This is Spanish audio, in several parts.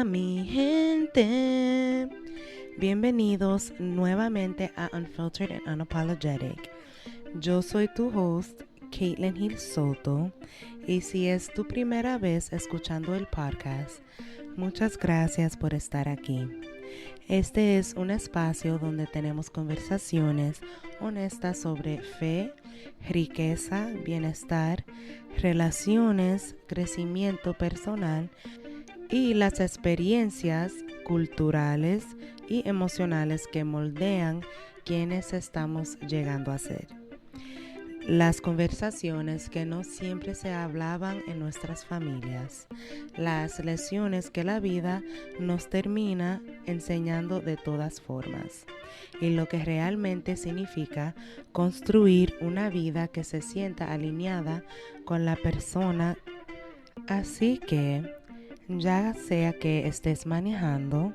Hola mi gente, bienvenidos nuevamente a Unfiltered and Unapologetic. Yo soy tu host, Caitlin Gil Soto, y si es tu primera vez escuchando el podcast, muchas gracias por estar aquí. Este es un espacio donde tenemos conversaciones honestas sobre fe, riqueza, bienestar, relaciones, crecimiento personal y las experiencias culturales y emocionales que moldean quienes estamos llegando a ser. Las conversaciones que no siempre se hablaban en nuestras familias, las lecciones que la vida nos termina enseñando de todas formas y lo que realmente significa construir una vida que se sienta alineada con la persona. Así que, ya sea que estés manejando,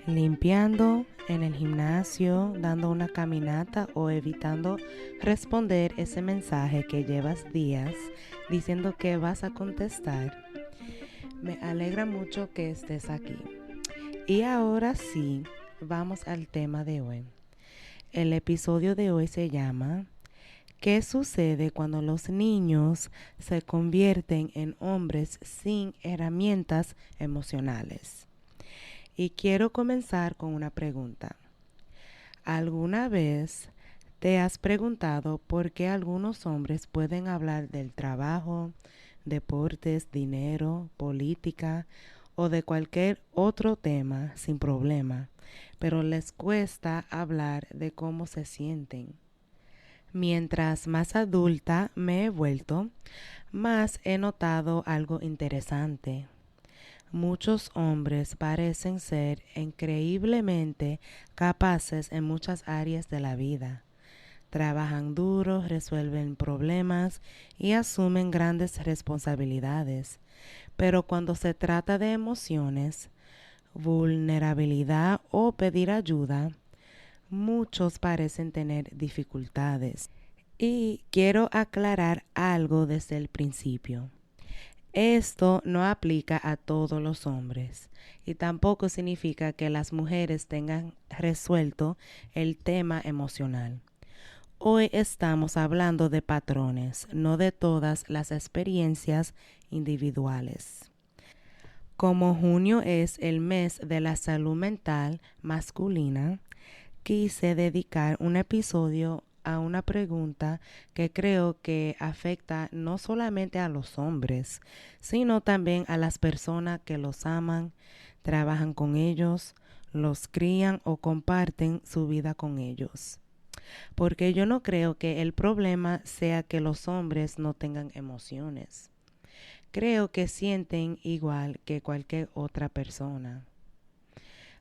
limpiando, en el gimnasio, dando una caminata o evitando responder ese mensaje que llevas días diciendo que vas a contestar, me alegra mucho que estés aquí. Y ahora sí, vamos al tema de hoy. El episodio de hoy se llama ¿Qué sucede cuando los niños se convierten en hombres sin herramientas emocionales? Y quiero comenzar con una pregunta. ¿Alguna vez te has preguntado por qué algunos hombres pueden hablar del trabajo, deportes, dinero, política o de cualquier otro tema sin problema, pero les cuesta hablar de cómo se sienten? Mientras más adulta me he vuelto, más he notado algo interesante. Muchos hombres parecen ser increíblemente capaces en muchas áreas de la vida. Trabajan duro, resuelven problemas y asumen grandes responsabilidades. Pero cuando se trata de emociones, vulnerabilidad o pedir ayuda, muchos parecen tener dificultades. Y quiero aclarar algo desde el principio. Esto no aplica a todos los hombres y tampoco significa que las mujeres tengan resuelto el tema emocional. Hoy estamos hablando de patrones, no de todas las experiencias individuales. Como junio es el mes de la salud mental masculina, quise dedicar un episodio a una pregunta que creo que afecta no solamente a los hombres, sino también a las personas que los aman, trabajan con ellos, los crían o comparten su vida con ellos. Porque yo no creo que el problema sea que los hombres no tengan emociones. Creo que sienten igual que cualquier otra persona.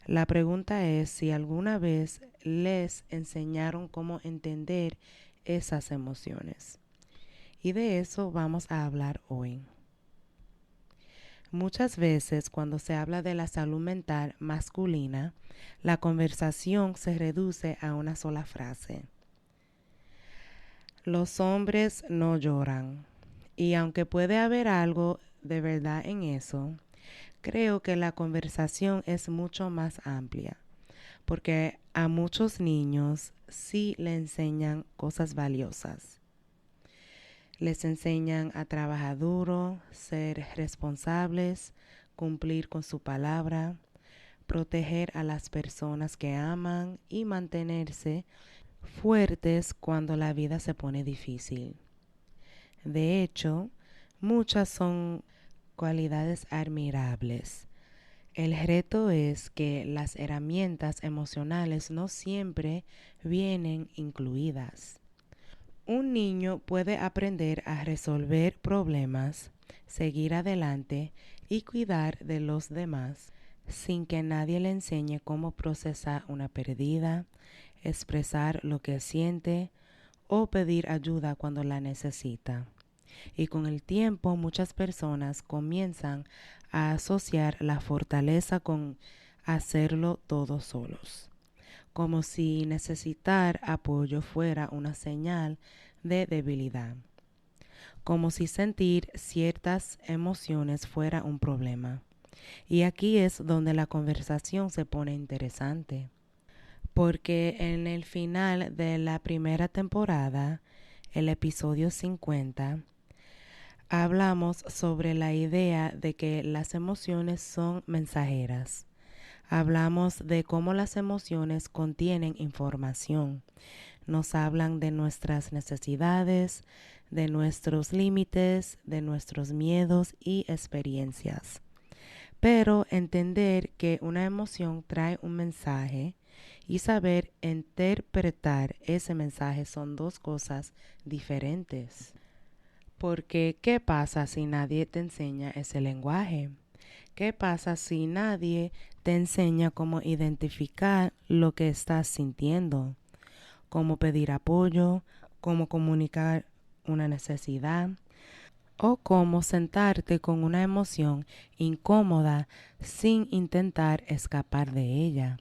La pregunta es si alguna vez les enseñaron cómo entender esas emociones. Y de eso vamos a hablar hoy. Muchas veces cuando se habla de la salud mental masculina, la conversación se reduce a una sola frase. Los hombres no lloran. Y aunque puede haber algo de verdad en eso, creo que la conversación es mucho más amplia, porque a muchos niños sí le enseñan cosas valiosas. Les enseñan a trabajar duro, ser responsables, cumplir con su palabra, proteger a las personas que aman y mantenerse fuertes cuando la vida se pone difícil. De hecho, muchas son cualidades admirables. El reto es que las herramientas emocionales no siempre vienen incluidas. Un niño puede aprender a resolver problemas, seguir adelante y cuidar de los demás sin que nadie le enseñe cómo procesar una pérdida, expresar lo que siente o pedir ayuda cuando la necesita. Y con el tiempo muchas personas comienzan a asociar la fortaleza con hacerlo todos solos, como si necesitar apoyo fuera una señal de debilidad, como si sentir ciertas emociones fuera un problema. Y aquí es donde la conversación se pone interesante, porque en el final de la primera temporada, el episodio 50, hablamos sobre la idea de que las emociones son mensajeras. Hablamos de cómo las emociones contienen información. Nos hablan de nuestras necesidades, de nuestros límites, de nuestros miedos y experiencias. Pero entender que una emoción trae un mensaje y saber interpretar ese mensaje son dos cosas diferentes. Porque, ¿qué pasa si nadie te enseña ese lenguaje? ¿Qué pasa si nadie te enseña cómo identificar lo que estás sintiendo? Cómo pedir apoyo, cómo comunicar una necesidad o cómo sentarte con una emoción incómoda sin intentar escapar de ella.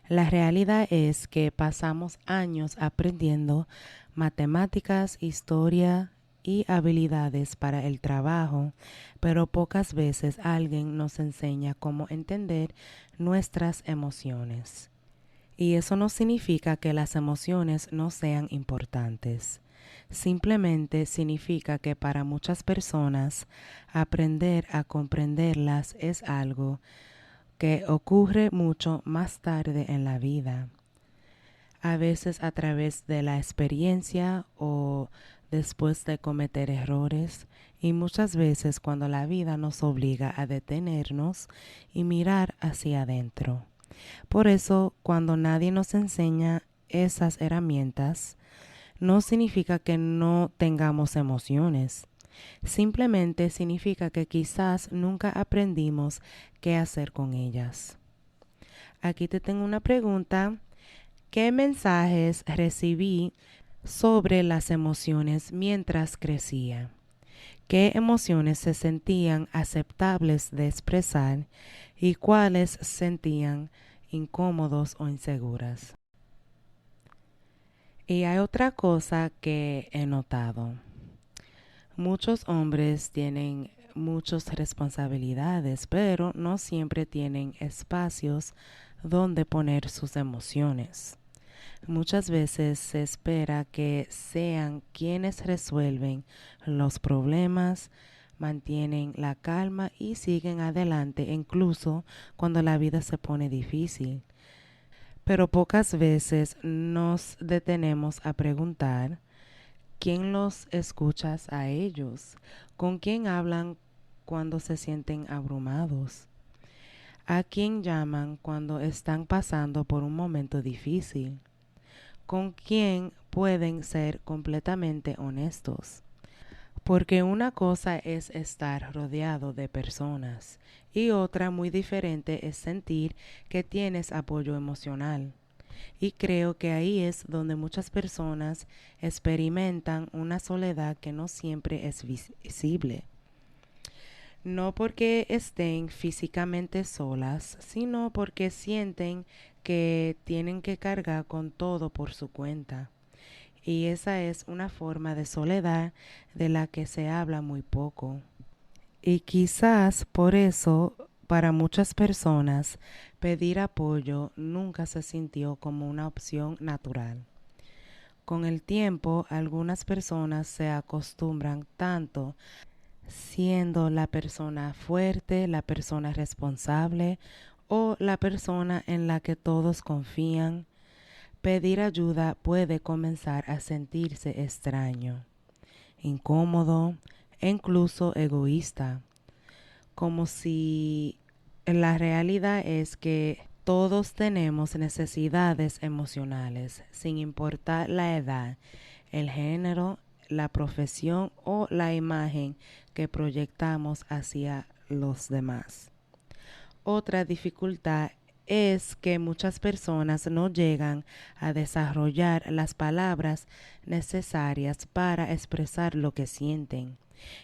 La realidad es que pasamos años aprendiendo matemáticas, historia y habilidades para el trabajo, pero pocas veces alguien nos enseña cómo entender nuestras emociones. Y eso no significa que las emociones no sean importantes. Simplemente significa que para muchas personas aprender a comprenderlas es algo que ocurre mucho más tarde en la vida, a veces a través de la experiencia o después de cometer errores, y muchas veces cuando la vida nos obliga a detenernos y mirar hacia adentro. Por eso, cuando nadie nos enseña esas herramientas, no significa que no tengamos emociones. Simplemente significa que quizás nunca aprendimos qué hacer con ellas. Aquí te tengo una pregunta. ¿Qué mensajes recibí sobre las emociones mientras crecía? ¿Qué emociones se sentían aceptables de expresar y cuáles sentían incómodos o inseguras? Y hay otra cosa que he notado. Muchos hombres tienen muchas responsabilidades, pero no siempre tienen espacios donde poner sus emociones. Muchas veces se espera que sean quienes resuelven los problemas, mantienen la calma y siguen adelante incluso cuando la vida se pone difícil. Pero pocas veces nos detenemos a preguntar: ¿quién los escuchas a ellos? ¿Con quién hablan cuando se sienten abrumados? ¿A quién llaman cuando están pasando por un momento difícil? ¿Con quién pueden ser completamente honestos? Porque una cosa es estar rodeado de personas y otra muy diferente es sentir que tienes apoyo emocional. Y creo que ahí es donde muchas personas experimentan una soledad que no siempre es visible. No porque estén físicamente solas, sino porque sienten que tienen que cargar con todo por su cuenta. Y esa es una forma de soledad de la que se habla muy poco. Y quizás por eso, para muchas personas, pedir apoyo nunca se sintió como una opción natural. Con el tiempo, algunas personas se acostumbran tanto siendo la persona fuerte, la persona responsable o la persona en la que todos confían. Pedir ayuda puede comenzar a sentirse extraño, incómodo e incluso egoísta, como si la realidad es que todos tenemos necesidades emocionales, sin importar la edad, el género, la profesión o la imagen que proyectamos hacia los demás. Otra dificultad es que muchas personas no llegan a desarrollar las palabras necesarias para expresar lo que sienten.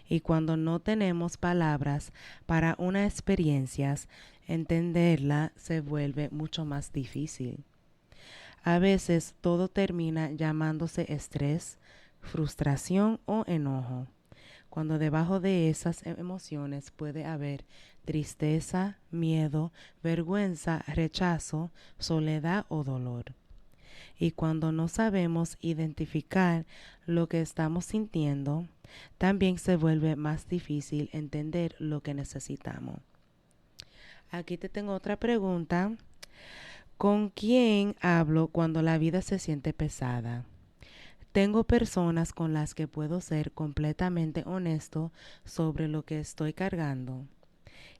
Y cuando no tenemos palabras para una experiencia, entenderla se vuelve mucho más difícil. A veces todo termina llamándose estrés, frustración o enojo, cuando debajo de esas emociones puede haber tristeza, miedo, vergüenza, rechazo, soledad o dolor. Y cuando no sabemos identificar lo que estamos sintiendo, también se vuelve más difícil entender lo que necesitamos. Aquí te tengo otra pregunta. ¿Con quién hablo cuando la vida se siente pesada? Tengo personas con las que puedo ser completamente honesto sobre lo que estoy cargando.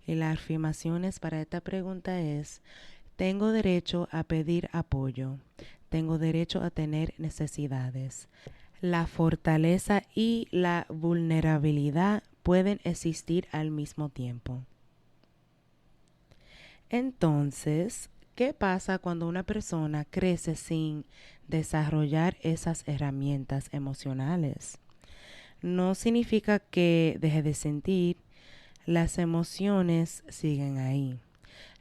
Y las afirmaciones para esta pregunta es: tengo derecho a pedir apoyo. Tengo derecho a tener necesidades. La fortaleza y la vulnerabilidad pueden existir al mismo tiempo. Entonces, ¿qué pasa cuando una persona crece sin desarrollar esas herramientas emocionales? No significa que deje de sentir, las emociones siguen ahí.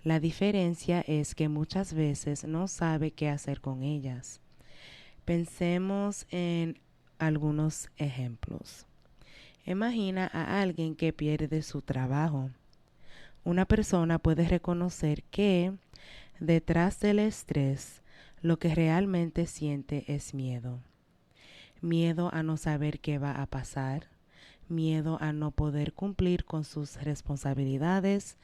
La diferencia es que muchas veces no sabe qué hacer con ellas. Pensemos en algunos ejemplos. Imagina a alguien que pierde su trabajo. Una persona puede reconocer que detrás del estrés lo que realmente siente es miedo. Miedo a no saber qué va a pasar, miedo a no poder cumplir con sus responsabilidades,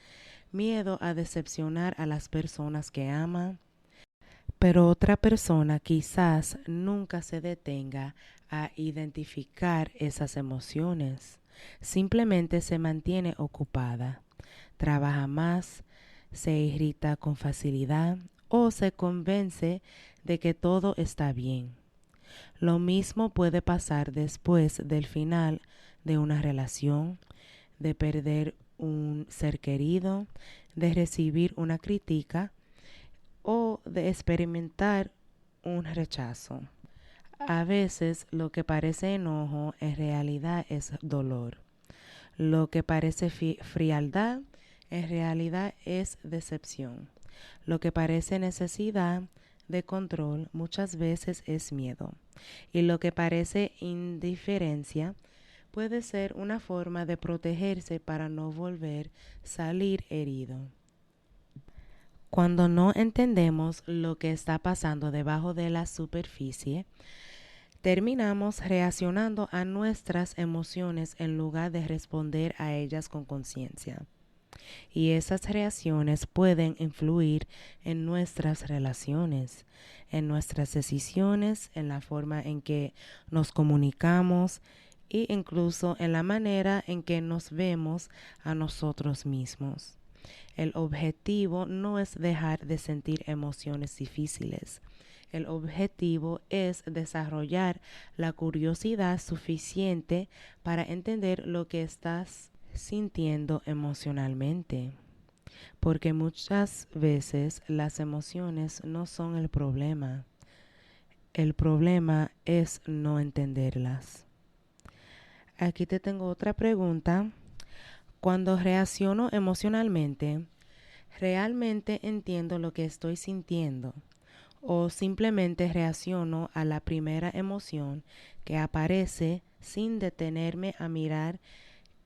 miedo a decepcionar a las personas que ama. Pero otra persona quizás nunca se detenga a identificar esas emociones. Simplemente se mantiene ocupada, trabaja más, se irrita con facilidad o se convence de que todo está bien. Lo mismo puede pasar después del final de una relación, de perder un ser querido, de recibir una crítica o de experimentar un rechazo. A veces lo que parece enojo en realidad es dolor. Lo que parece frialdad en realidad es decepción. Lo que parece necesidad de control muchas veces es miedo. Y lo que parece indiferencia puede ser una forma de protegerse para no volver a salir herido. Cuando no entendemos lo que está pasando debajo de la superficie, terminamos reaccionando a nuestras emociones en lugar de responder a ellas con conciencia. Y esas reacciones pueden influir en nuestras relaciones, en nuestras decisiones, en la forma en que nos comunicamos e incluso en la manera en que nos vemos a nosotros mismos. El objetivo no es dejar de sentir emociones difíciles. El objetivo es desarrollar la curiosidad suficiente para entender lo que estás sintiendo emocionalmente. Porque muchas veces las emociones no son el problema. El problema es no entenderlas. Aquí te tengo otra pregunta. Cuando reacciono emocionalmente, ¿realmente entiendo lo que estoy sintiendo? ¿O simplemente reacciono a la primera emoción que aparece sin detenerme a mirar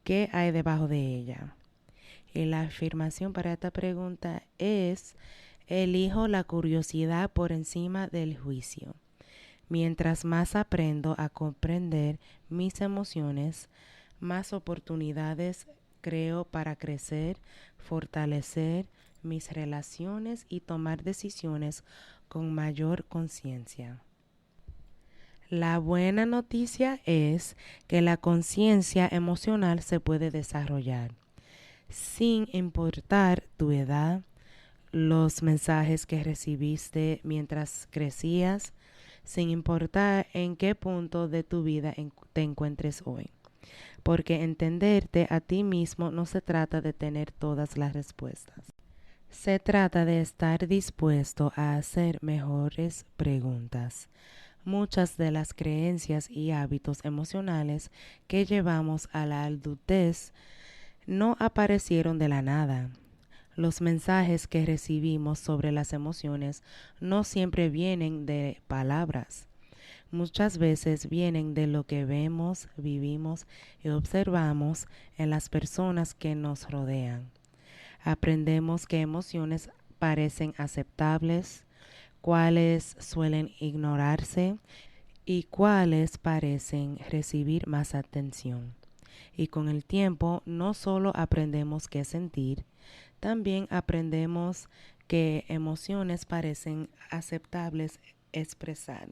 qué hay debajo de ella? Y la afirmación para esta pregunta es: elijo la curiosidad por encima del juicio. Mientras más aprendo a comprender mis emociones, más oportunidades creo para crecer, fortalecer mis relaciones y tomar decisiones con mayor conciencia. La buena noticia es que la conciencia emocional se puede desarrollar sin importar tu edad, los mensajes que recibiste mientras crecías, sin importar en qué punto de tu vida te encuentres hoy. Porque entenderte a ti mismo no se trata de tener todas las respuestas. Se trata de estar dispuesto a hacer mejores preguntas. Muchas de las creencias y hábitos emocionales que llevamos a la adultez no aparecieron de la nada. Los mensajes que recibimos sobre las emociones no siempre vienen de palabras. muchas veces vienen de lo que vemos, vivimos y observamos en las personas que nos rodean. Aprendemos qué emociones parecen aceptables, cuáles suelen ignorarse y cuáles parecen recibir más atención. Y con el tiempo no solo aprendemos qué sentir, también aprendemos qué emociones parecen aceptables expresar.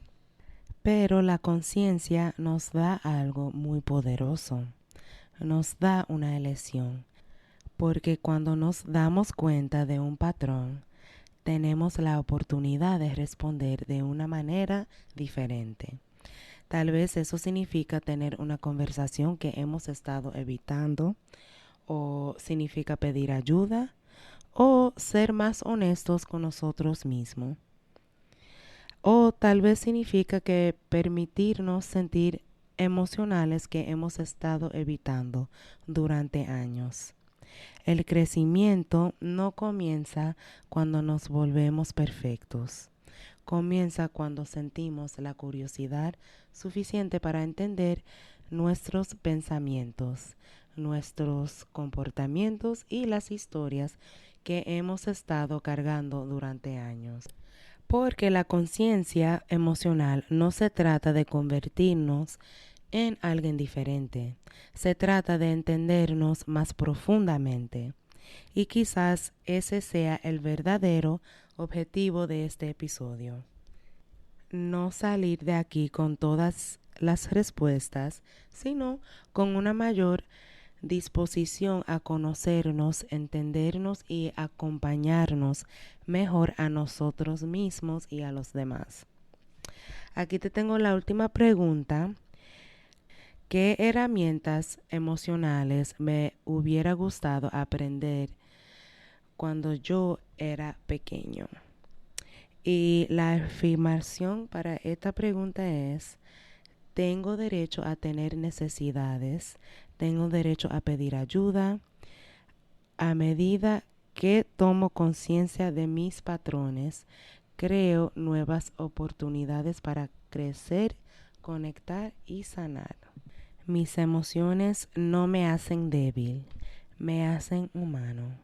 Pero la conciencia nos da algo muy poderoso, nos da una elección, porque cuando nos damos cuenta de un patrón, tenemos la oportunidad de responder de una manera diferente. Tal vez eso significa tener una conversación que hemos estado evitando, o significa pedir ayuda, o ser más honestos con nosotros mismos. O tal vez significa que permitirnos sentir emocionales que hemos estado evitando durante años. El crecimiento no comienza cuando nos volvemos perfectos. Comienza cuando sentimos la curiosidad suficiente para entender nuestros pensamientos, nuestros comportamientos y las historias que hemos estado cargando durante años. Porque la conciencia emocional no se trata de convertirnos en alguien diferente, se trata de entendernos más profundamente. Y quizás ese sea el verdadero objetivo de este episodio. No salir de aquí con todas las respuestas, sino con una mayor disposición a conocernos, entendernos y acompañarnos mejor a nosotros mismos y a los demás. Aquí te tengo la última pregunta. ¿Qué herramientas emocionales me hubiera gustado aprender cuando yo era pequeño? Y la afirmación para esta pregunta es: tengo derecho a tener necesidades, tengo derecho a pedir ayuda. A medida que tomo conciencia de mis patrones, creo nuevas oportunidades para crecer, conectar y sanar. Mis emociones no me hacen débil, me hacen humano.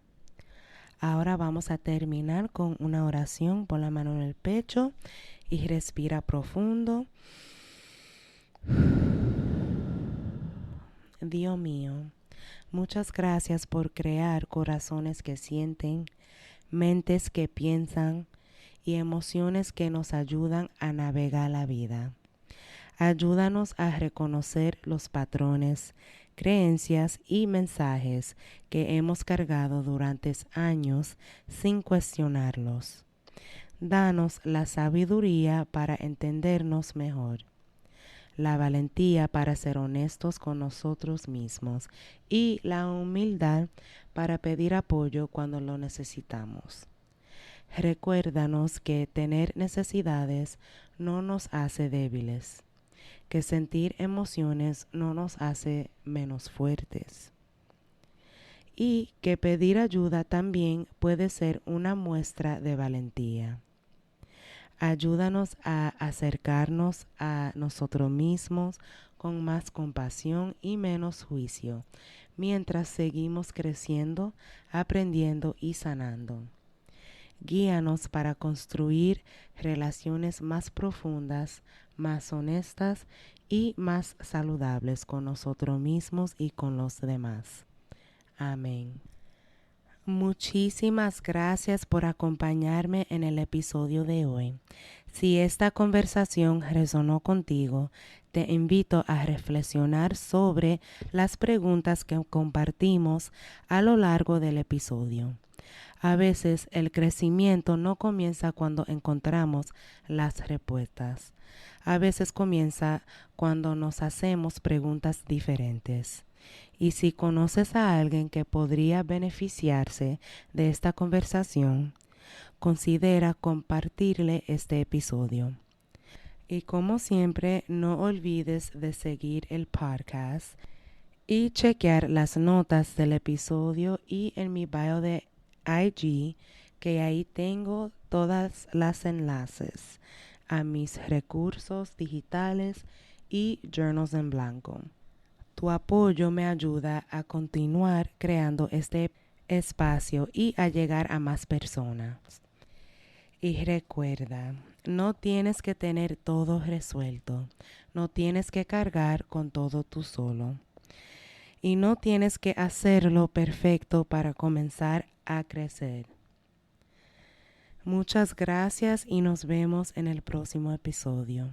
Ahora vamos a terminar con una oración. Pon la mano en el pecho y respira profundo. Dios mío, muchas gracias por crear corazones que sienten, mentes que piensan y emociones que nos ayudan a navegar la vida. Ayúdanos a reconocer los patrones, creencias y mensajes que hemos cargado durante años sin cuestionarlos. Danos la sabiduría para entendernos mejor, la valentía para ser honestos con nosotros mismos y la humildad para pedir apoyo cuando lo necesitamos. Recuérdanos que tener necesidades no nos hace débiles, que sentir emociones no nos hace menos fuertes y que pedir ayuda también puede ser una muestra de valentía. Ayúdanos a acercarnos a nosotros mismos con más compasión y menos juicio, mientras seguimos creciendo, aprendiendo y sanando. Guíanos para construir relaciones más profundas, más honestas y más saludables con nosotros mismos y con los demás. Amén. Muchísimas gracias por acompañarme en el episodio de hoy. Si esta conversación resonó contigo, te invito a reflexionar sobre las preguntas que compartimos a lo largo del episodio. A veces el crecimiento no comienza cuando encontramos las respuestas. A veces comienza cuando nos hacemos preguntas diferentes. Y si conoces a alguien que podría beneficiarse de esta conversación, considera compartirle este episodio. Y como siempre, no olvides de seguir el podcast y chequear las notas del episodio y en mi bio de IG, que ahí tengo todas las enlaces a mis recursos digitales y journals en blanco. Tu apoyo me ayuda a continuar creando este espacio y a llegar a más personas. Y recuerda, no tienes que tener todo resuelto, no tienes que cargar con todo tú solo y no tienes que hacerlo perfecto para comenzar a crecer. Muchas gracias y nos vemos en el próximo episodio.